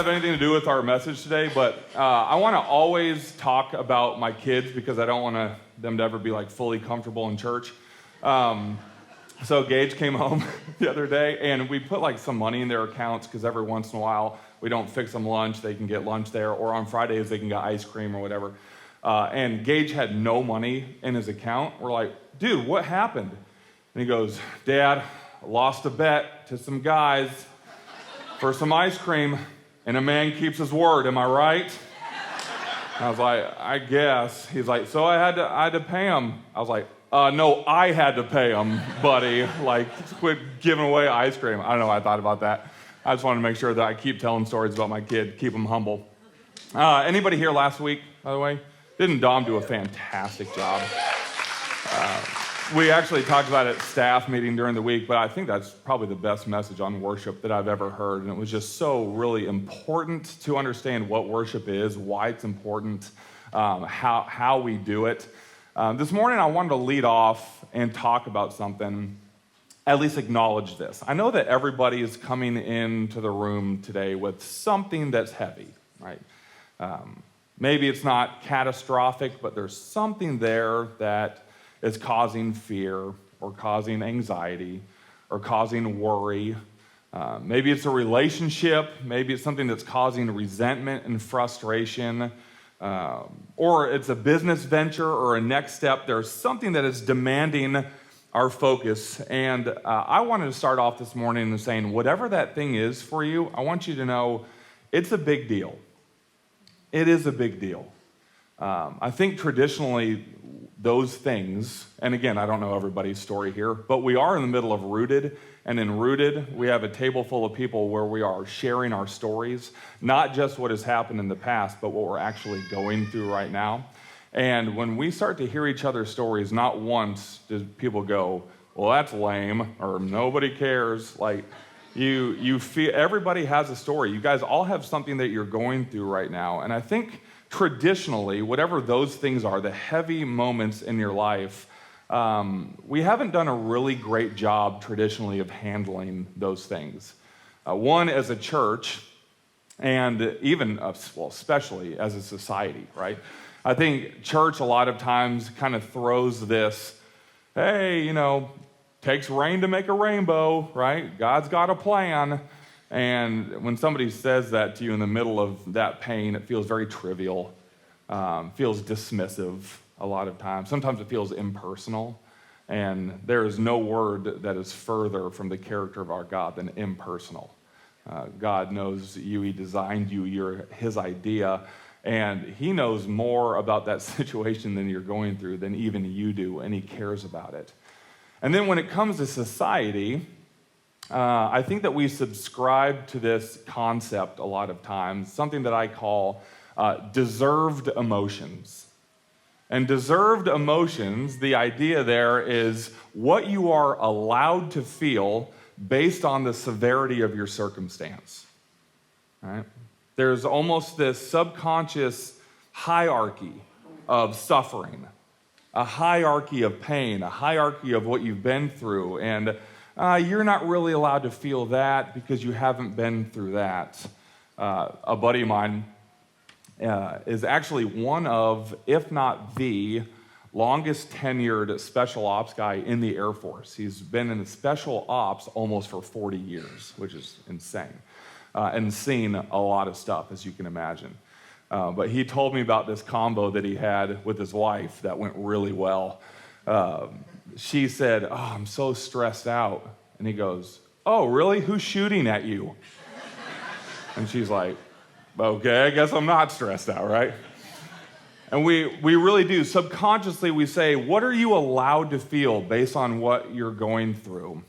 have anything to do with our message today, but I want to always talk about my kids because I don't want them to ever be like fully comfortable in church. So Gage came home the other day, and we put like some money in their accounts because every once in a while we don't fix them lunch, they can get lunch there, or on Fridays they can get ice cream or whatever. And Gage had no money in his account. We're like, dude, what happened? And he goes, Dad, I lost a bet to some guys for some ice cream, and a man keeps his word, am I right? I was like, I guess. He's like, so I had to pay him. I was like, no, I had to pay him, buddy. Like, quit giving away ice cream. I don't know what I thought about that. I just wanted to make sure that I keep telling stories about my kid, keep him humble. Anybody here last week, by the way? Didn't Dom do a fantastic job? We actually talked about it at staff meeting during the week, but I think that's probably the best message on worship that I've ever heard. And it was just so really important to understand what worship is, why it's important, how we do it. This morning, I wanted to lead off and talk about something, at least acknowledge this. I know that everybody is coming into the room today with something that's heavy, right? Maybe it's not catastrophic, but there's something there that is causing fear or causing anxiety or causing worry. Maybe it's a relationship. Maybe it's something that's causing resentment and frustration. Or it's a business venture or a next step. There's something that is demanding our focus. And I wanted to start off this morning and saying, whatever that thing is for you, I want you to know it's a big deal. It is a big deal. I think traditionally those things, and again, I don't know everybody's story here, but we are in the middle of Rooted, and in Rooted, we have a table full of people where we are sharing our stories, not just what has happened in the past, but what we're actually going through right now. And when we start to hear each other's stories, not once do people go, well, that's lame, or nobody cares. Like, you feel everybody has a story. You guys all have something that you're going through right now. And I think traditionally, whatever those things are, the heavy moments in your life, we haven't done a really great job traditionally of handling those things. One, as a church, and even, well, especially as a society, right? I think church a lot of times kind of throws this, hey, takes rain to make a rainbow, right? God's got a plan. And when somebody says that to you in the middle of that pain, it feels very trivial, feels dismissive a lot of times. Sometimes it feels impersonal. And there is no word that is further from the character of our God than impersonal. God knows you. He designed you. You're His idea. And He knows more about that situation than you're going through than even you do, and He cares about it. And then when it comes to society, I think that we subscribe to this concept a lot of times, something that I call deserved emotions. And deserved emotions, the idea there is what you are allowed to feel based on the severity of your circumstance. Right? There's almost this subconscious hierarchy of suffering, a hierarchy of pain, a hierarchy of what you've been through, and you're not really allowed to feel that because you haven't been through that. A buddy of mine is actually one of, if not the longest tenured special ops guy in the Air Force. He's been in the special ops almost for 40 years, which is insane, and seen a lot of stuff, as you can imagine. But he told me about this combo that he had with his wife that went really well. She said, oh, I'm so stressed out. And he goes, oh, really? Who's shooting at you? And she's like, okay, I guess I'm not stressed out, right? And we really do. Subconsciously, we say, what are you allowed to feel based on what you're going through?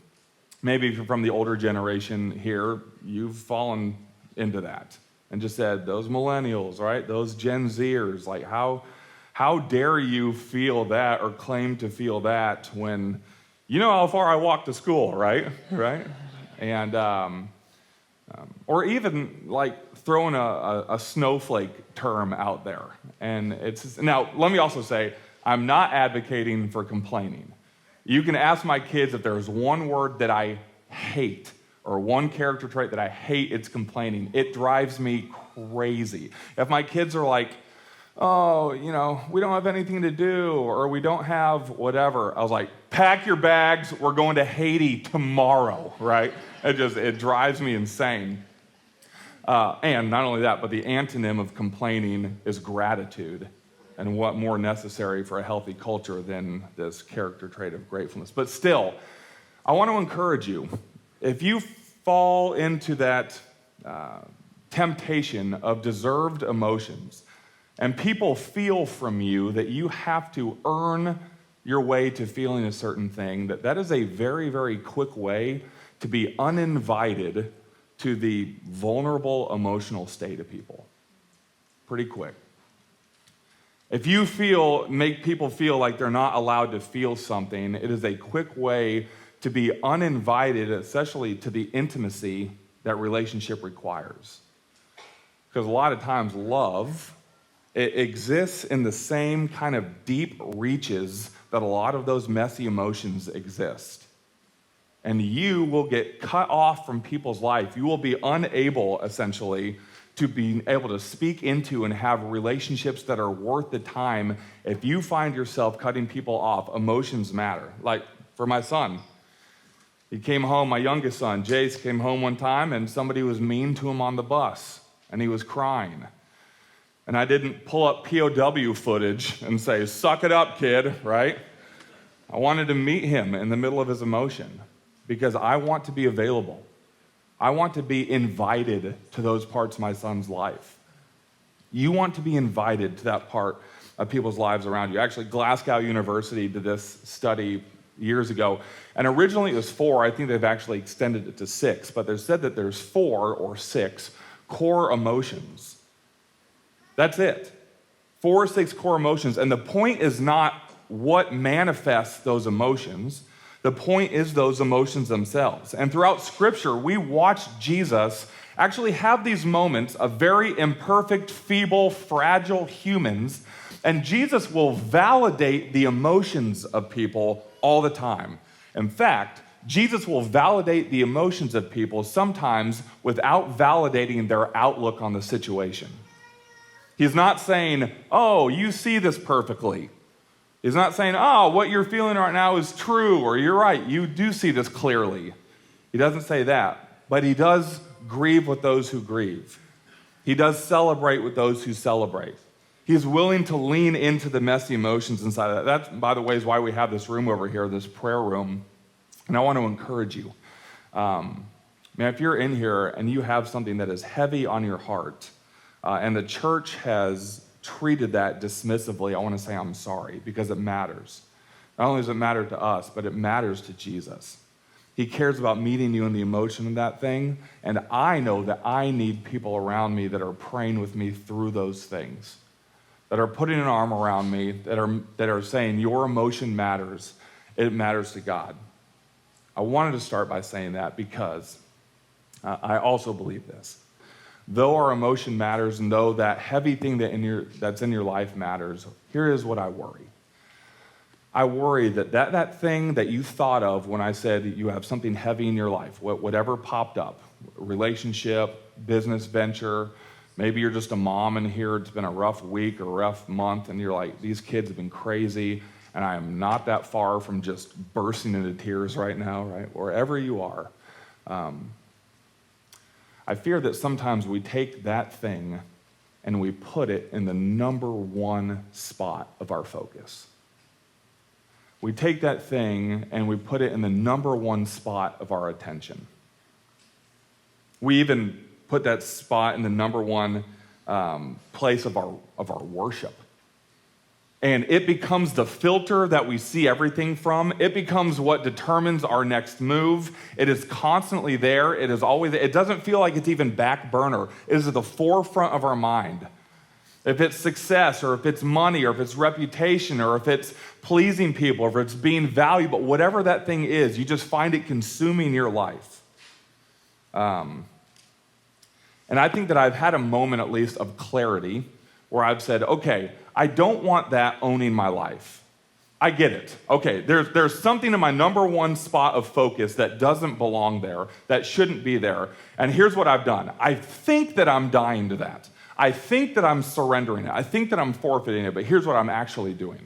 Maybe if you're from the older generation here, you've fallen into that and just said, those millennials, right? Those Gen Zers, like how dare you feel that or claim to feel that when you know how far I walk to school, right? Right? And or even like throwing a snowflake term out there. And it's now let me also say, I'm not advocating for complaining. You can ask my kids if there's one word that I hate or one character trait that I hate, it's complaining. It drives me crazy. If my kids are like, oh, we don't have anything to do, or we don't have whatever, I was like, pack your bags, we're going to Haiti tomorrow, right? It drives me insane. And not only that, but the antonym of complaining is gratitude. And what more necessary for a healthy culture than this character trait of gratefulness? But still, I want to encourage you, if you fall into that temptation of deserved emotions, and people feel from you that you have to earn your way to feeling a certain thing, that is a very, very quick way to be uninvited to the vulnerable emotional state of people. Pretty quick. If you make people feel like they're not allowed to feel something, it is a quick way to be uninvited, especially to the intimacy that relationship requires. Because a lot of times love, it exists in the same kind of deep reaches that a lot of those messy emotions exist. And you will get cut off from people's life. You will be unable, essentially, to be able to speak into and have relationships that are worth the time. If you find yourself cutting people off, emotions matter. Like for my son, he came home, my youngest son, Jace, came home one time and somebody was mean to him on the bus and he was crying. And I didn't pull up POW footage and say, suck it up, kid, right? I wanted to meet him in the middle of his emotion because I want to be available. I want to be invited to those parts of my son's life. You want to be invited to that part of people's lives around you. Actually, Glasgow University did this study years ago, and originally it was 4. I think they've actually extended it to 6, but they said that there's 4 or 6 core emotions. That's it. 4 or 6 core emotions, and the point is not what manifests those emotions. The point is those emotions themselves. And throughout Scripture, we watch Jesus actually have these moments of very imperfect, feeble, fragile humans, and Jesus will validate the emotions of people all the time. In fact, Jesus will validate the emotions of people sometimes without validating their outlook on the situation. He's not saying, oh, you see this perfectly. He's not saying, oh, what you're feeling right now is true, or you're right, you do see this clearly. He doesn't say that, but he does grieve with those who grieve. He does celebrate with those who celebrate. He's willing to lean into the messy emotions inside of that. That, by the way, is why we have this room over here, this prayer room. And I want to encourage you. Man, if you're in here and you have something that is heavy on your heart, and the church has treated that dismissively, I want to say I'm sorry, because it matters. Not only does it matter to us, but it matters to Jesus. He cares about meeting you in the emotion of that thing, and I know that I need people around me that are praying with me through those things, that are putting an arm around me, that are saying your emotion matters. It matters to God. I wanted to start by saying that because I also believe this. Though our emotion matters, and though that heavy thing that's in your life matters, here is what I worry. I worry that thing that you thought of when I said you have something heavy in your life, whatever popped up, relationship, business venture, maybe you're just a mom in here, it's been a rough week or rough month, and you're like, these kids have been crazy, and I am not that far from just bursting into tears right now, right? Wherever you are. I fear that sometimes we take that thing and we put it in the number one spot of our focus. We take that thing and we put it in the number one spot of our attention. We even put that spot in the number one place of our worship. And it becomes the filter that we see everything from. It becomes what determines our next move. It is constantly there. It doesn't feel like it's even back burner. It is at the forefront of our mind. If it's success, or if it's money, or if it's reputation, or if it's pleasing people, or if it's being valuable, whatever that thing is, you just find it consuming your life. And I think that I've had a moment at least of clarity where I've said, okay, I don't want that owning my life. I get it. Okay, there's something in my number one spot of focus that doesn't belong there, that shouldn't be there. And here's what I've done. I think that I'm dying to that. I think that I'm surrendering it. I think that I'm forfeiting it, but here's what I'm actually doing.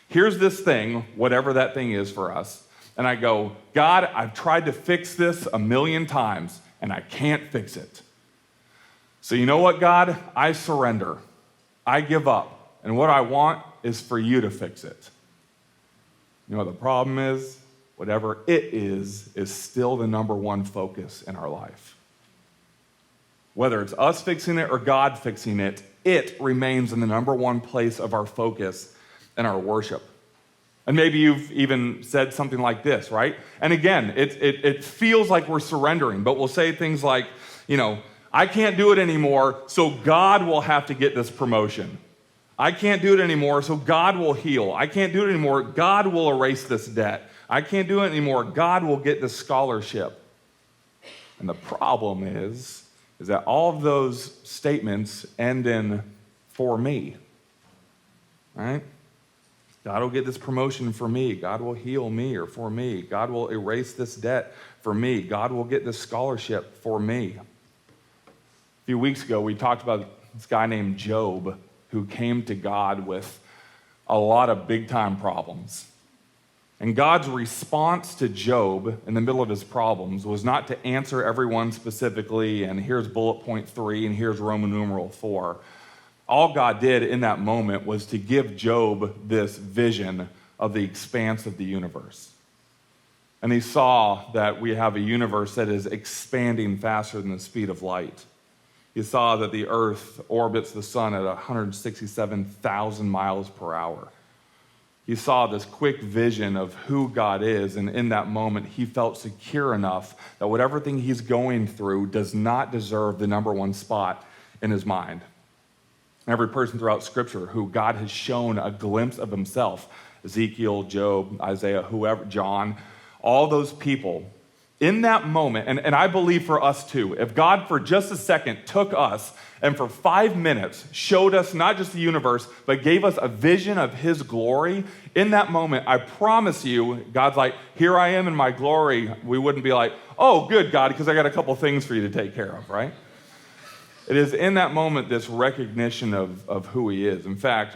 Here's this thing, whatever that thing is for us, and I go, God, I've tried to fix this 1,000,000 times, and I can't fix it. So you know what, God? I surrender. I give up. And what I want is for you to fix it. You know what the problem is? Whatever it is still the number one focus in our life. Whether it's us fixing it or God fixing it, it remains in the number one place of our focus in our worship. And maybe you've even said something like this, right? And again, it feels like we're surrendering, but we'll say things like, I can't do it anymore, so God will have to get this promotion. I can't do it anymore, so God will heal. I can't do it anymore, God will erase this debt. I can't do it anymore, God will get this scholarship. And the problem is that all of those statements end in, for me, right? God will get this promotion for me. God will heal me or for me. God will erase this debt for me. God will get this scholarship for me. A few weeks ago, we talked about this guy named Job who came to God with a lot of big-time problems. And God's response to Job in the middle of his problems was not to answer everyone specifically, and here's bullet point 3, and here's Roman numeral 4. All God did in that moment was to give Job this vision of the expanse of the universe. And he saw that we have a universe that is expanding faster than the speed of light. He saw that the earth orbits the sun at 167,000 miles per hour. He saw this quick vision of who God is, and in that moment, he felt secure enough that whatever thing he's going through does not deserve the number one spot in his mind. Every person throughout Scripture who God has shown a glimpse of himself, Ezekiel, Job, Isaiah, whoever, John, all those people, in that moment, and I believe for us too, if God for just a second took us and for 5 minutes showed us not just the universe, but gave us a vision of his glory, in that moment, I promise you, God's like, here I am in my glory. We wouldn't be like, oh, good, God, because I got a couple things for you to take care of, right? It is in that moment this recognition of who he is. In fact,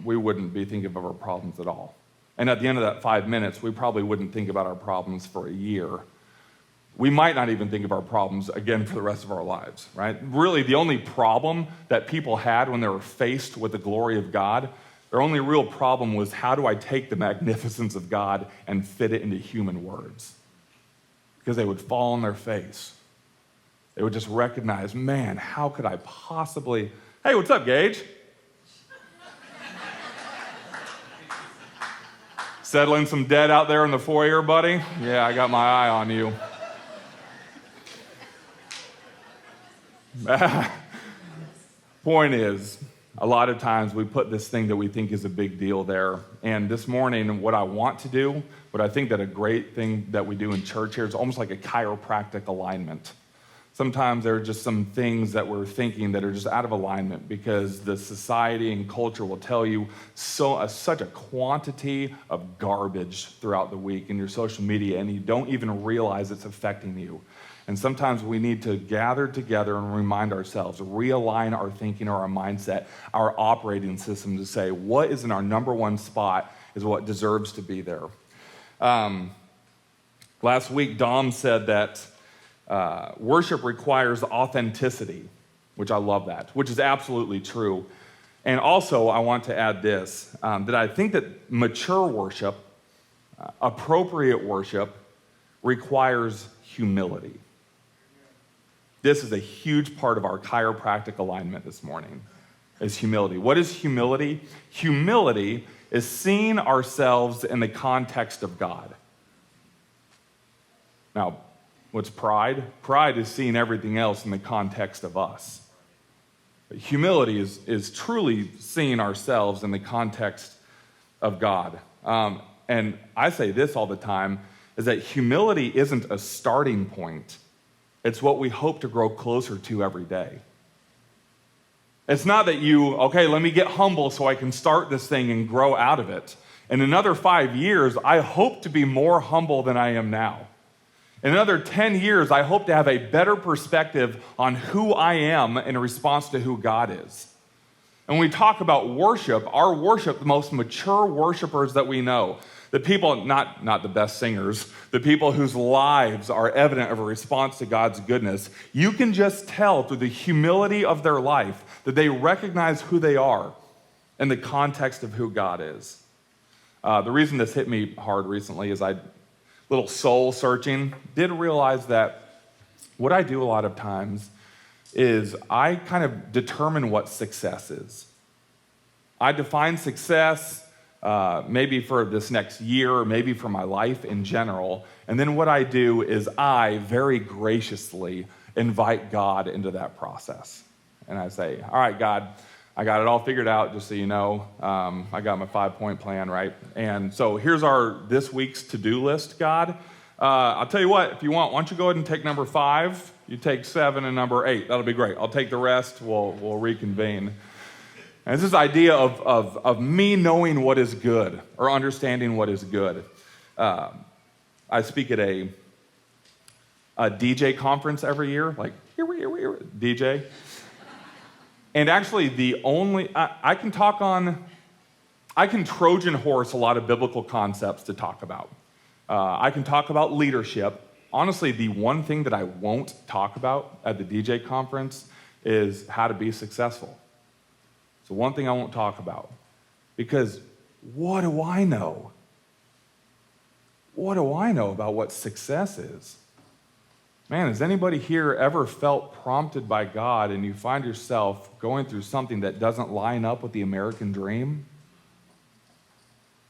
we wouldn't be thinking of our problems at all. And at the end of that 5 minutes, we probably wouldn't think about our problems for a year. We might not even think of our problems again for the rest of our lives, right? Really, the only problem that people had when they were faced with the glory of God, their only real problem was, how do I take the magnificence of God and fit it into human words? Because they would fall on their face. They would just recognize, man, how could I possibly... Hey, what's up, Gage? Settling some debt out there in the foyer, buddy? Yeah, I got my eye on you. Point is, a lot of times we put this thing that we think is a big deal there. And this morning, what I want to do, what I think that a great thing that we do in church here is almost like a chiropractic alignment. Sometimes there are just some things that we're thinking that are just out of alignment because the society and culture will tell you such a quantity of garbage throughout the week in your social media, and you don't even realize it's affecting you. And sometimes we need to gather together and remind ourselves, realign our thinking or our mindset, our operating system to say, what is in our number one spot is what deserves to be there. Last week, Dom said that worship requires authenticity, which I love that, which is absolutely true. And also, I want to add this, that I think that mature worship, appropriate worship, requires humility. This is a huge part of our chiropractic alignment this morning, is humility. What is humility? Humility is seeing ourselves in the context of God. Now, what's pride? Pride is seeing everything else in the context of us. But humility is truly seeing ourselves in the context of God. And I say this all the time, is that humility isn't a starting point. It's what we hope to grow closer to every day. It's not that let me get humble so I can start this thing and grow out of it. In another 5 years, I hope to be more humble than I am now. In another 10 years, I hope to have a better perspective on who I am in response to who God is. And when we talk about worship, our worship, the most mature worshipers that we know, the people, not the best singers, the people whose lives are evident of a response to God's goodness, you can just tell through the humility of their life that they recognize who they are in the context of who God is. The reason this hit me hard recently is little soul searching, did realize that what I do a lot of times is I kind of determine what success is. I define success maybe for this next year, or maybe for my life in general, and then what I do is I very graciously invite God into that process. And I say, all right, God, I got it all figured out, just so you know. I got my 5-point plan, right? And so here's this week's to-do list, God. I'll tell you what, if you want, why don't you go ahead and take number 5, you take 7 and number 8. That'll be great. I'll take the rest, we'll reconvene. And it's this idea of me knowing what is good, or understanding what is good. I speak at a DJ conference every year, like, here, DJ. And actually, I can Trojan horse a lot of biblical concepts to talk about. I can talk about leadership. Honestly, the one thing that I won't talk about at the DJ conference is how to be successful. It's the one thing I won't talk about. Because what do I know? What do I know about what success is? Man, has anybody here ever felt prompted by God and you find yourself going through something that doesn't line up with the American dream?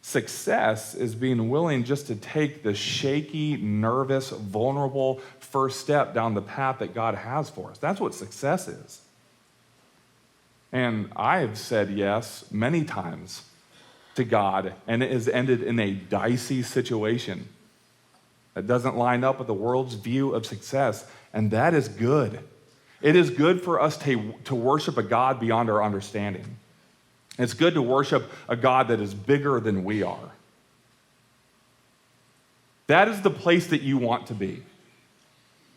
Success is being willing just to take the shaky, nervous, vulnerable first step down the path that God has for us. That's what success is. And I've said yes many times to God, and it has ended in a dicey situation that doesn't line up with the world's view of success, and that is good. It is good for us to worship a God beyond our understanding. It's good to worship a God that is bigger than we are. That is the place that you want to be.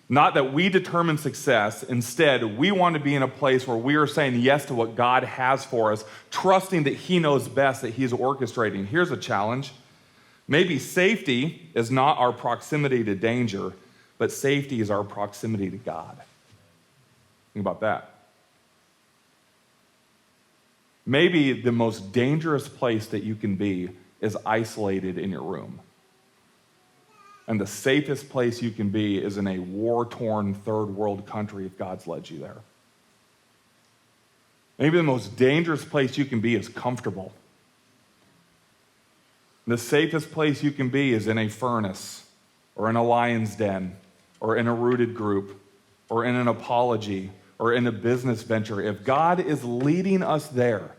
Not that we determine success. Instead, we want to be in a place where we are saying yes to what God has for us, trusting that He knows best, that He's orchestrating. Here's a challenge. Maybe safety is not our proximity to danger, but safety is our proximity to God. Think about that. Maybe the most dangerous place that you can be is isolated in your room. And the safest place you can be is in a war-torn third world country if God's led you there. Maybe the most dangerous place you can be is comfortable. The safest place you can be is in a furnace, or in a lion's den, or in a rooted group, or in an apology, or in a business venture. If God is leading us there,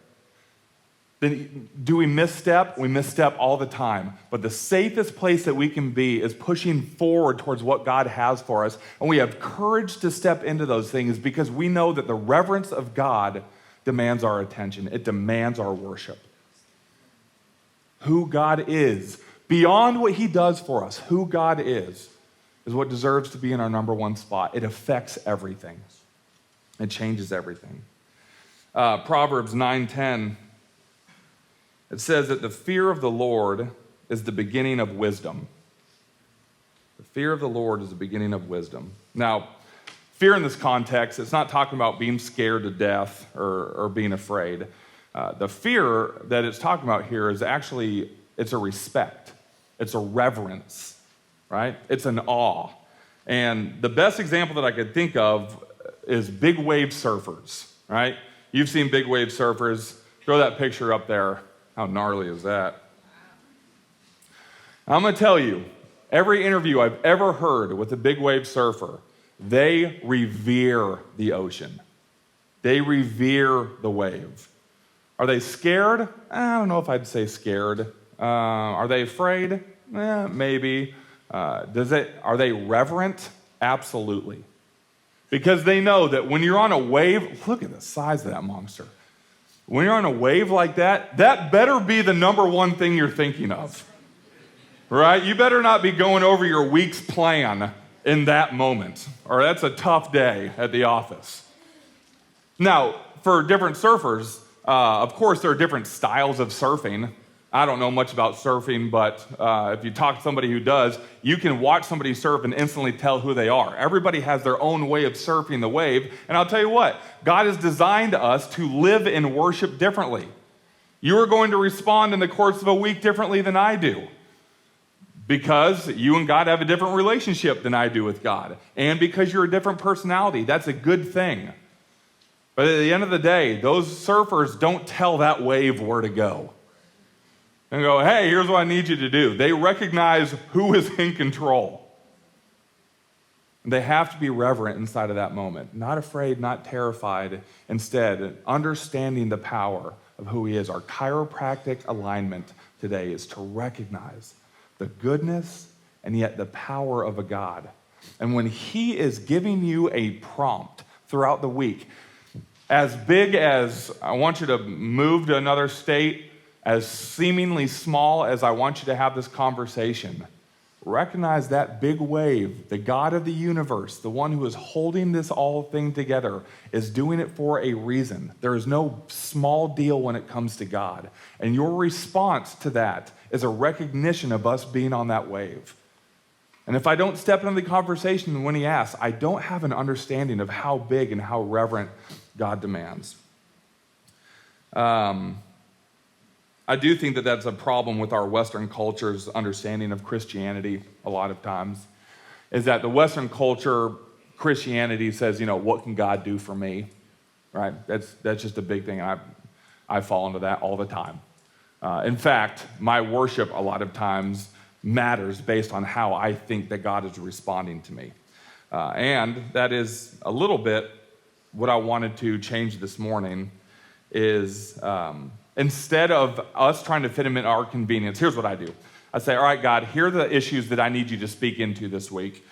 then do we misstep? We misstep all the time. But the safest place that we can be is pushing forward towards what God has for us. And we have courage to step into those things because we know that the reverence of God demands our attention. It demands our worship. Who God is, beyond what He does for us, who God is what deserves to be in our number one spot. It affects everything. It changes everything. Proverbs 9:10, it says that the fear of the Lord is the beginning of wisdom. The fear of the Lord is the beginning of wisdom. Now, fear in this context, it's not talking about being scared to death or being afraid. The fear that it's talking about here is actually, it's a respect. It's a reverence, right? It's an awe. And the best example that I could think of is big wave surfers, right? You've seen big wave surfers. Throw that picture up there. How gnarly is that? I'm going to tell you, every interview I've ever heard with a big wave surfer, they revere the ocean. They revere the wave. Are they scared? I don't know if I'd say scared. Are they afraid? Maybe. Are they reverent? Absolutely. Because they know that when you're on a wave, look at the size of that monster. when you're on a wave like that, that better be the number one thing you're thinking of, right? You better not be going over your week's plan in that moment, or that's a tough day at the office. Now, for different surfers, of course, there are different styles of surfing. I don't know much about surfing, but if you talk to somebody who does, you can watch somebody surf and instantly tell who they are. Everybody has their own way of surfing the wave, and I'll tell you what, God has designed us to live in worship differently. You are going to respond in the course of a week differently than I do, because you and God have a different relationship than I do with God, and because you're a different personality. That's a good thing. But at the end of the day, those surfers don't tell that wave where to go and go, hey, here's what I need you to do. They recognize who is in control. They have to be reverent inside of that moment, not afraid, not terrified. Instead, understanding the power of who he is. Our chiropractic alignment today is to recognize the goodness and yet the power of a God. And when he is giving you a prompt throughout the week, as big as I want you to move to another state, as seemingly small as I want you to have this conversation, recognize that big wave, the God of the universe, the one who is holding this all thing together, is doing it for a reason. There is no small deal when it comes to God. And your response to that is a recognition of us being on that wave. And if I don't step into the conversation when he asks, I don't have an understanding of how big and how reverent God demands. I do think that that's a problem with our Western culture's understanding of Christianity a lot of times, is that the Western culture, Christianity says, what can God do for me, right? That's just a big thing. I fall into that all the time. In fact, my worship a lot of times matters based on how I think that God is responding to me. And that is a little bit what I wanted to change this morning is instead of us trying to fit him in our convenience, here's what I do. I say, all right, God, here are the issues that I need you to speak into this week.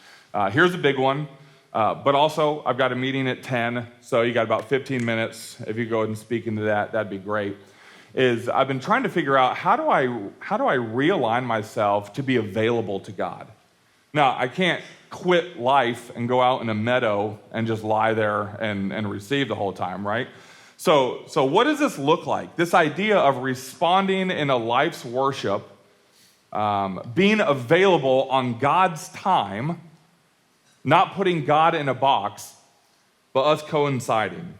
Here's a big one, but also I've got a meeting at 10, so you got about 15 minutes. If you go ahead and speak into that, that'd be great. I've been trying to figure out how do I realign myself to be available to God. Now, I can't quit life and go out in a meadow and just lie there and receive the whole time, right? So what does this look like? This idea of responding in a life's worship, being available on God's time, not putting God in a box, but us coinciding.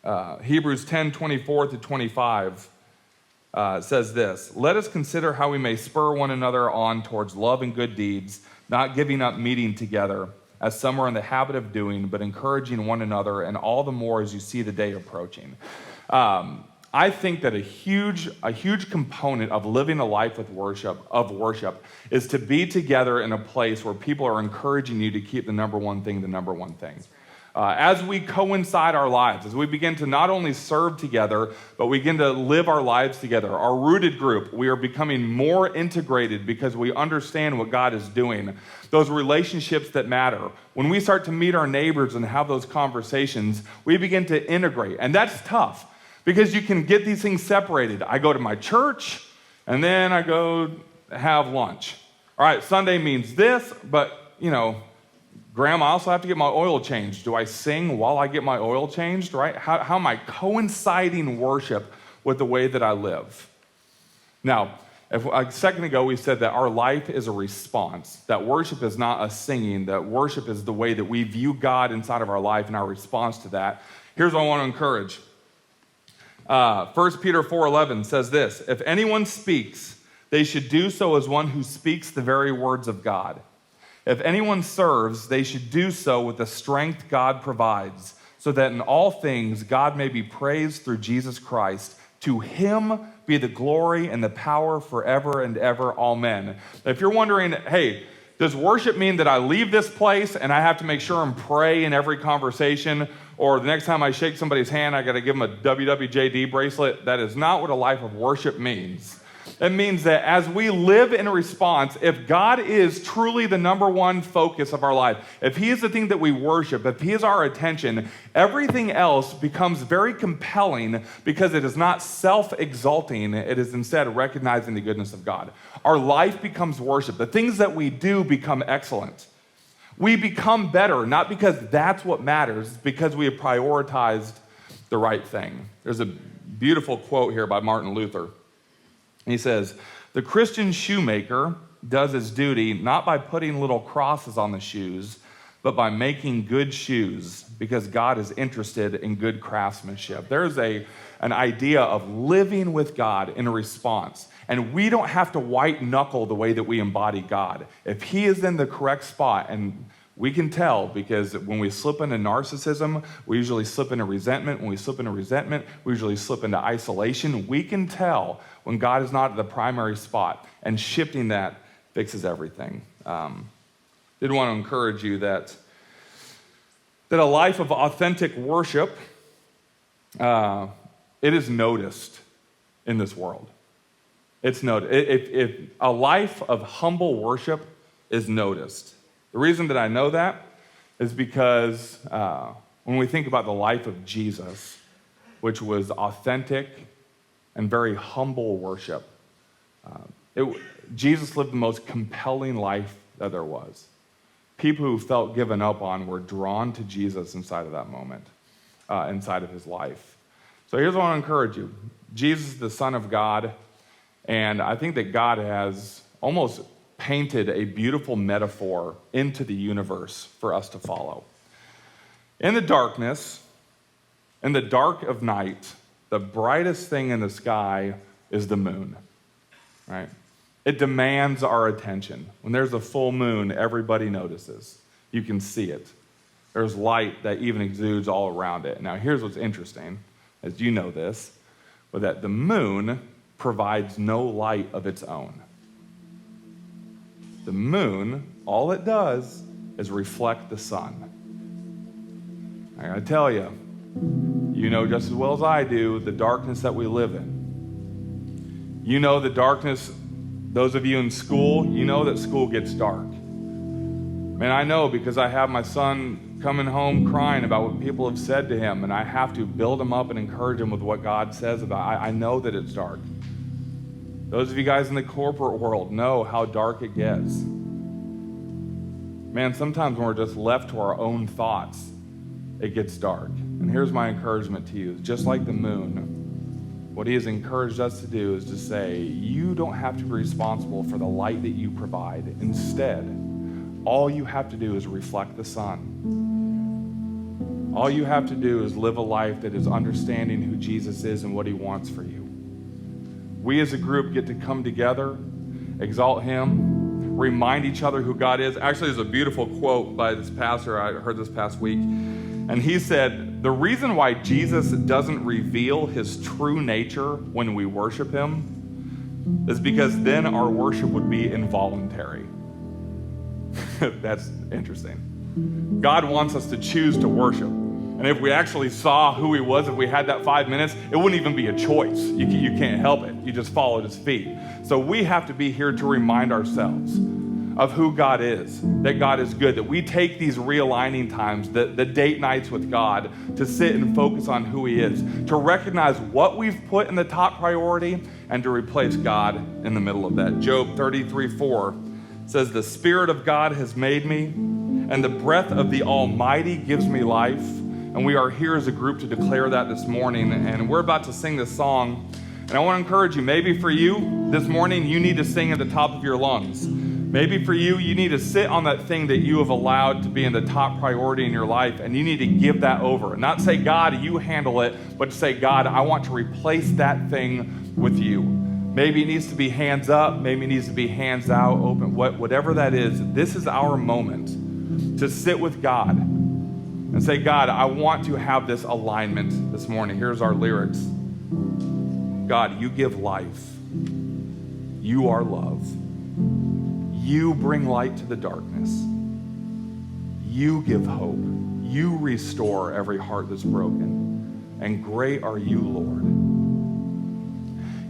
Hebrews 10:24-25 says this, let us consider how we may spur one another on towards love and good deeds, not giving up meeting together, as some are in the habit of doing, but encouraging one another, and all the more as you see the day approaching. I think that a huge component of living a life with worship is to be together in a place where people are encouraging you to keep the number one thing the number one thing. As we coincide our lives, as we begin to not only serve together, but we begin to live our lives together. Our rooted group, we are becoming more integrated because we understand what God is doing. Those relationships that matter. When we start to meet our neighbors and have those conversations, we begin to integrate. And that's tough because you can get these things separated. I go to my church and then I go have lunch. All right, Sunday means this, but Grandma, I also have to get my oil changed. Do I sing while I get my oil changed, right? How am I coinciding worship with the way that I live? Now, a second ago we said that our life is a response, that worship is not a singing, that worship is the way that we view God inside of our life and our response to that. Here's what I want to encourage. 1 Peter 4:11 says this, if anyone speaks, they should do so as one who speaks the very words of God. If anyone serves, they should do so with the strength God provides, so that in all things God may be praised through Jesus Christ. To him be the glory and the power forever and ever. Amen. If you're wondering, hey, does worship mean that I leave this place and I have to make sure and pray in every conversation, or the next time I shake somebody's hand, I got to give them a WWJD bracelet? That is not what a life of worship means. It means that as we live in response, if God is truly the number one focus of our life, if he is the thing that we worship, if he is our attention, everything else becomes very compelling because it is not self-exalting. It is instead recognizing the goodness of God. Our life becomes worship. The things that we do become excellent. We become better, not because that's what matters, because we have prioritized the right thing. There's a beautiful quote here by Martin Luther. He says, "The Christian shoemaker does his duty not by putting little crosses on the shoes, but by making good shoes, because God is interested in good craftsmanship." There's an idea of living with God in response. And we don't have to white knuckle the way that we embody God. If he is in the correct spot, and we can tell because when we slip into narcissism, we usually slip into resentment. When we slip into resentment, we usually slip into isolation. We can tell when God is not at the primary spot, and shifting that fixes everything. Did want to encourage you that a life of authentic worship, it is noticed in this world. It's noticed. If a life of humble worship is noticed. The reason that I know that is because when we think about the life of Jesus, which was authentic and very humble worship, Jesus lived the most compelling life that there was. People who felt given up on were drawn to Jesus inside of that moment, inside of his life. So here's what I want to encourage you. Jesus is the Son of God, and I think that God has almost painted a beautiful metaphor into the universe for us to follow. In the darkness, in the dark of night, the brightest thing in the sky is the moon, right? It demands our attention. When there's a full moon, everybody notices. You can see it. There's light that even exudes all around it. Now, here's what's interesting, as you know this, but that the moon provides no light of its own. The moon, all it does is reflect the sun. I gotta tell you, you know just as well as I do the darkness that we live in. You know the darkness, those of you in school, you know that school gets dark. Man, I know because I have my son coming home crying about what people have said to him, and I have to build him up and encourage him with what God says about it. I know that it's dark. Those of you guys in the corporate world know how dark it gets. Man, sometimes when we're just left to our own thoughts, it gets dark. And here's my encouragement to you. Just like the moon, what he has encouraged us to do is to say, you don't have to be responsible for the light that you provide. Instead, all you have to do is reflect the sun. All you have to do is live a life that is understanding who Jesus is and what he wants for you. We as a group get to come together, exalt him, remind each other who God is. Actually, there's a beautiful quote by this pastor I heard this past week. And he said, the reason why Jesus doesn't reveal his true nature when we worship him is because then our worship would be involuntary. That's interesting. God wants us to choose to worship. And if we actually saw who he was, if we had that 5 minutes, it wouldn't even be a choice. You can't help it. You just followed his feet. So we have to be here to remind ourselves of who God is, that God is good, that we take these realigning times, the date nights with God, to sit and focus on who he is, to recognize what we've put in the top priority, and to replace God in the middle of that. Job 33:4 says, the Spirit of God has made me, and the breath of the Almighty gives me life. And we are here as a group to declare that this morning. And we're about to sing this song. And I want to encourage you, maybe for you this morning, you need to sing at the top of your lungs. Maybe for you, you need to sit on that thing that you have allowed to be in the top priority in your life, and you need to give that over. Not say, God, you handle it, but to say, God, I want to replace that thing with you. Maybe it needs to be hands up. Maybe it needs to be hands out, open. Whatever that is, this is our moment to sit with God and say, God, I want to have this alignment this morning. Here's our lyrics. God, you give life. You are love. You bring light to the darkness. You give hope. You restore every heart that's broken. And great are you, Lord.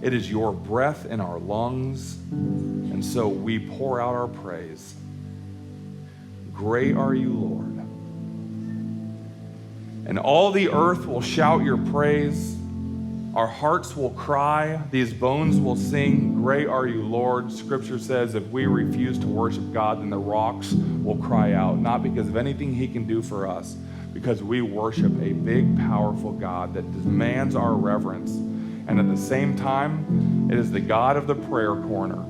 It is your breath in our lungs, and so we pour out our praise. Great are you, Lord. And all the earth will shout your praise. Our hearts will cry. These bones will sing, great are you, Lord. Scripture says if we refuse to worship God, then the rocks will cry out, not because of anything he can do for us, because we worship a big, powerful God that demands our reverence. And at the same time, it is the God of the prayer corner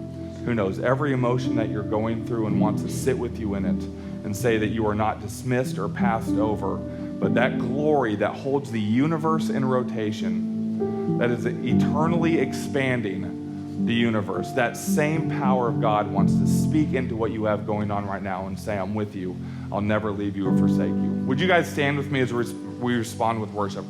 who knows every emotion that you're going through and wants to sit with you in it and say that you are not dismissed or passed over, but that glory that holds the universe in rotation, that is eternally expanding the universe, that same power of God wants to speak into what you have going on right now and say, I'm with you. I'll never leave you or forsake you. Would you guys stand with me as we respond with worship?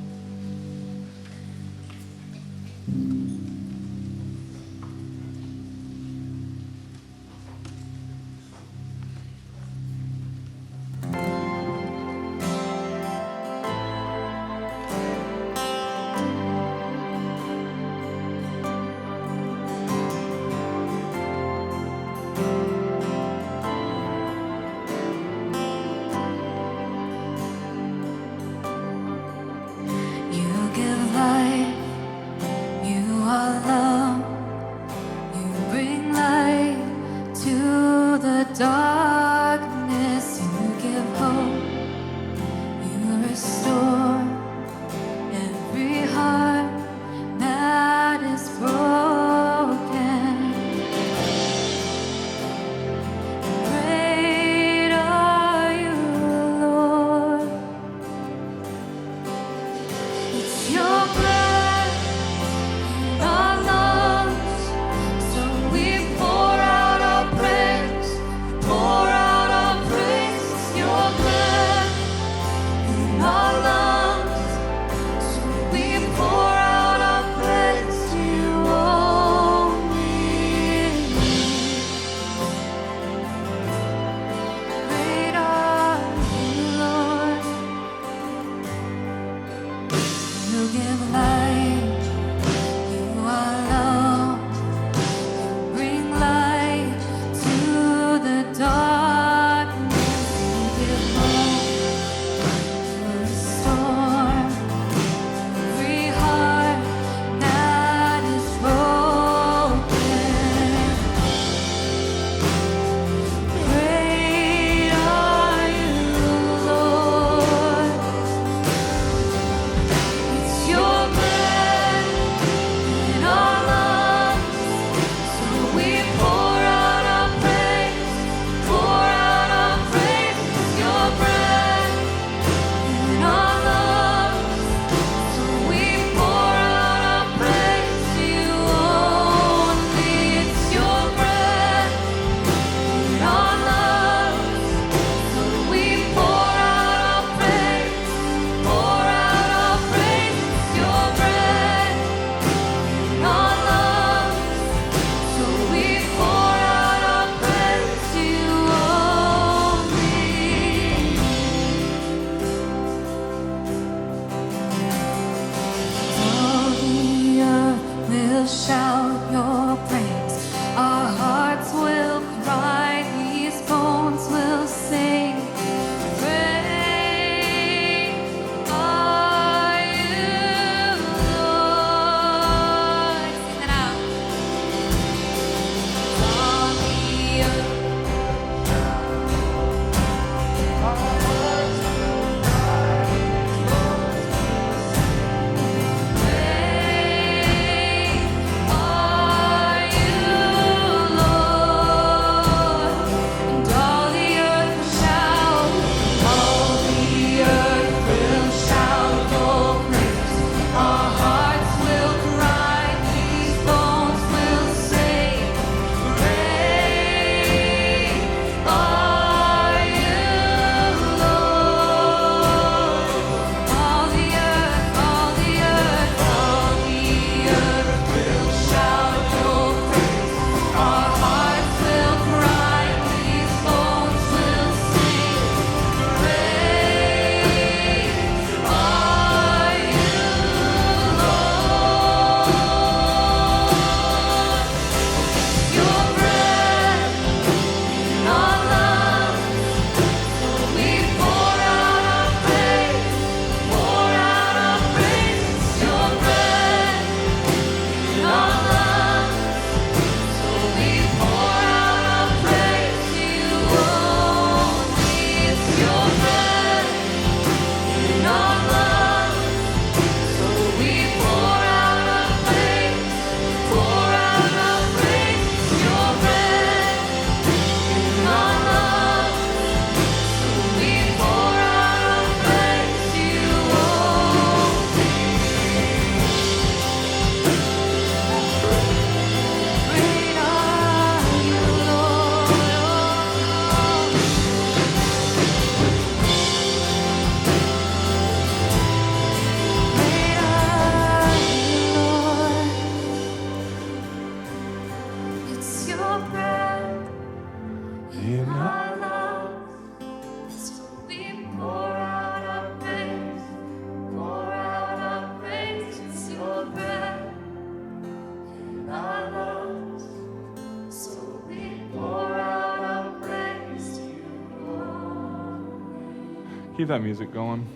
Keep that music going.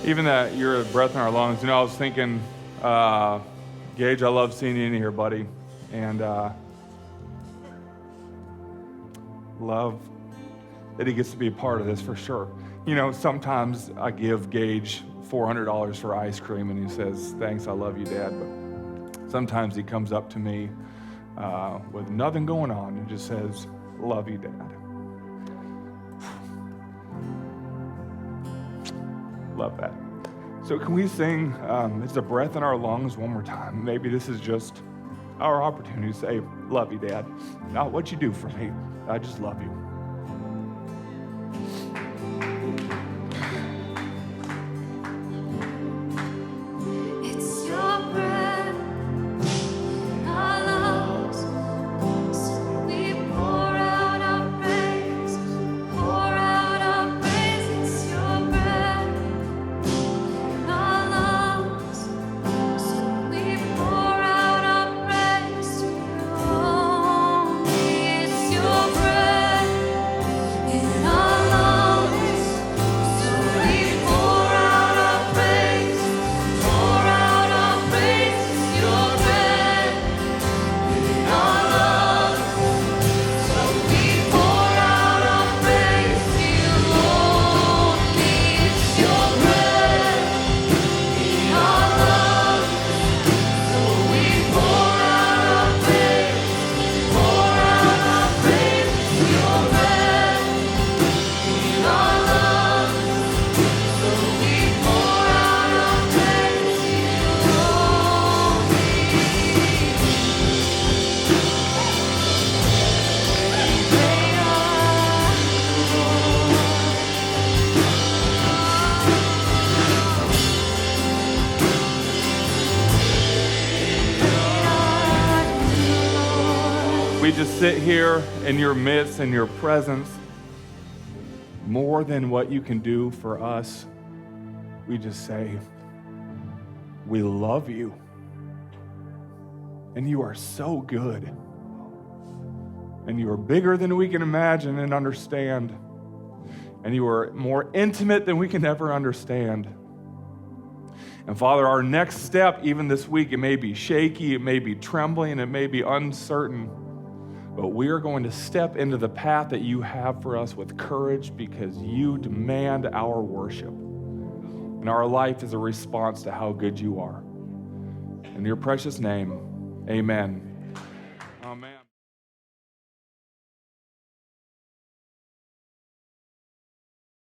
Even that you're a breath in our lungs. I was thinking, Gage, I love seeing you in here, buddy. And love that he gets to be a part of this for sure. Sometimes I give Gage $400 for ice cream and he says, thanks, I love you, Dad. But sometimes he comes up to me with nothing going on and just says, love you, Dad. Love that. So can we sing It's a Breath in Our Lungs one more time? Maybe this is just our opportunity to say, love you, Dad. Not what you do for me. I just love you. We just sit here in your midst, in your presence, more than what you can do for us. We just say, we love you. And you are so good. And you are bigger than we can imagine and understand. And you are more intimate than we can ever understand. And Father, our next step, even this week, it may be shaky, it may be trembling, it may be uncertain. But we are going to step into the path that you have for us with courage because you demand our worship. And our life is a response to how good you are. In your precious name, amen. Amen.